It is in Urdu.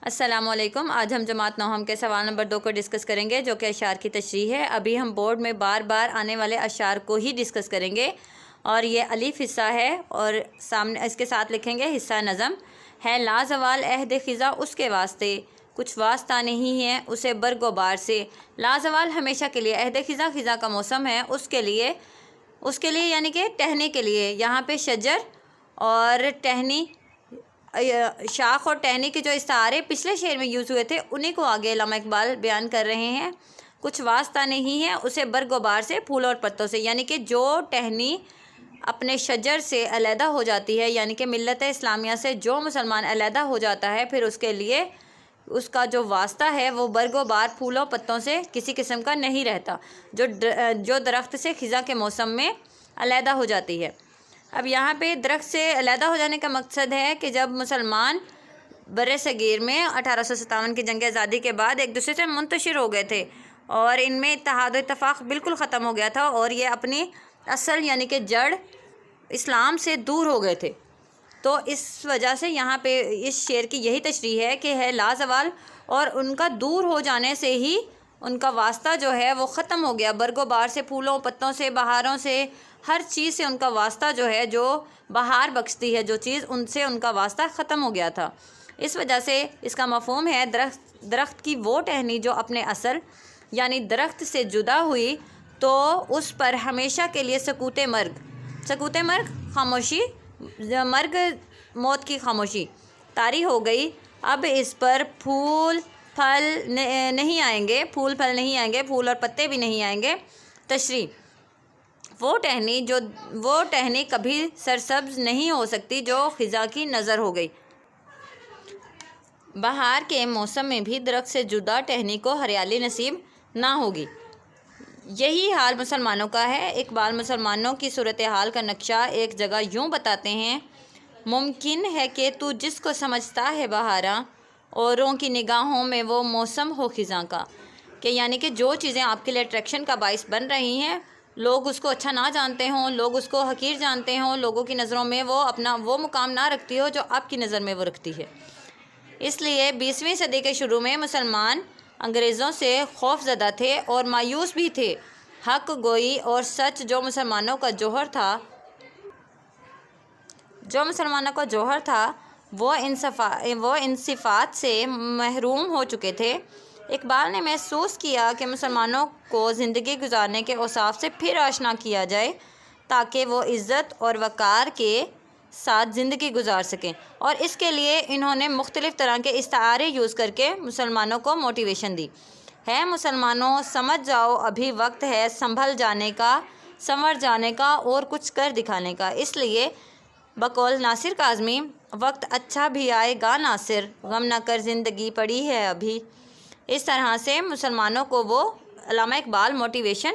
السلام علیکم۔ آج ہم جماعت نوحم کے سوال نمبر 2 کو ڈسکس کریں گے، جو کہ اشعار کی تشریح ہے۔ ابھی ہم بورڈ میں بار بار آنے والے اشعار کو ہی ڈسکس کریں گے، اور یہ الف حصہ ہے اور سامنے اس کے ساتھ لکھیں گے حصہ نظم ہے۔ لا زوال عہد خزاں اس کے واسطے، کچھ واسطہ نہیں ہے اسے برگ و بار سے۔ لا زوال ہمیشہ کے لیے، عہد خزاں خزاں کا موسم ہے، اس کے لیے یعنی کہ ٹہنے کے لیے۔ یہاں پہ شجر اور ٹہنی، شاخ اور ٹہنی کے جو استعارے پچھلے شعر میں یوز ہوئے تھے، انہیں کو آگے علامہ اقبال بیان کر رہے ہیں۔ کچھ واسطہ نہیں ہے اسے برگ و بار سے، پھول اور پتوں سے، یعنی کہ جو ٹہنی اپنے شجر سے علیحدہ ہو جاتی ہے، یعنی کہ ملت اسلامیہ سے جو مسلمان علیحدہ ہو جاتا ہے، پھر اس کے لیے اس کا جو واسطہ ہے وہ برگ و بار، پھولوں پتوں سے کسی قسم کا نہیں رہتا، جو درخت سے خزاں کے موسم میں علیحدہ ہو جاتی ہے۔ اب یہاں پہ درخت سے علیحدہ ہو جانے کا مقصد ہے کہ جب مسلمان بر صغیر میں 1857 کی جنگ آزادی کے بعد ایک دوسرے سے منتشر ہو گئے تھے، اور ان میں اتحاد و اتفاق بالکل ختم ہو گیا تھا، اور یہ اپنی اصل یعنی کہ جڑ اسلام سے دور ہو گئے تھے۔ تو اس وجہ سے یہاں پہ اس شعر کی یہی تشریح ہے کہ ہے لا زوال، اور ان کا دور ہو جانے سے ہی ان کا واسطہ جو ہے وہ ختم ہو گیا، برگ و بار سے، پھولوں پتوں سے، بہاروں سے، ہر چیز سے ان کا واسطہ جو ہے، جو بہار بخشتی ہے جو چیز، ان سے ان کا واسطہ ختم ہو گیا تھا۔ اس وجہ سے اس کا مفہوم ہے درخت کی وہ ٹہنی جو اپنے اصل یعنی درخت سے جدا ہوئی، تو اس پر ہمیشہ کے لیے سکوت مرگ خاموشی، مرگ موت کی خاموشی طاری ہو گئی۔ اب اس پر پھول پھل نہیں آئیں گے، پھول اور پتے بھی نہیں آئیں گے۔ تشریح: وہ ٹہنی کبھی سرسبز نہیں ہو سکتی جو خزاں کی نظر ہو گئی۔ بہار کے موسم میں بھی درخت سے جدا ٹہنی کو ہریالی نصیب نہ ہوگی۔ یہی حال مسلمانوں کا ہے۔ اقبال مسلمانوں کی صورتحال کا نقشہ ایک جگہ یوں بتاتے ہیں: ممکن ہے کہ تو جس کو سمجھتا ہے بہاراں، اوروں کی نگاہوں میں وہ موسم ہو خزاں کا۔ کہ یعنی کہ جو چیزیں آپ کے لیے اٹریکشن کا باعث بن رہی ہیں، لوگ اس کو اچھا نہ جانتے ہوں، لوگ اس کو حقیر جانتے ہوں، لوگوں کی نظروں میں وہ اپنا وہ مقام نہ رکھتی ہو جو آپ کی نظر میں وہ رکھتی ہے۔ اس لیے 20ویں صدی کے شروع میں مسلمان انگریزوں سے خوف زدہ تھے اور مایوس بھی تھے۔ حق گوئی اور سچ جو مسلمانوں کا جوہر تھا، وہ ان صفات سے محروم ہو چکے تھے۔ اقبال نے محسوس کیا کہ مسلمانوں کو زندگی گزارنے کے اوصاف سے پھر آشنا کیا جائے، تاکہ وہ عزت اور وقار کے ساتھ زندگی گزار سکیں، اور اس کے لیے انہوں نے مختلف طرح کے استعارے یوز کر کے مسلمانوں کو موٹیویشن دی۔ ہے مسلمانوں سمجھ جاؤ ابھی وقت ہے سنبھل جانے کا، سنور جانے کا اور کچھ کر دکھانے کا۔ اس لیے بقول ناصر کاظمی: وقت اچھا بھی آئے گا ناصر، غم نہ کر زندگی پڑی ہے ابھی۔ اس طرح سے مسلمانوں کو وہ علامہ اقبال موٹیویشن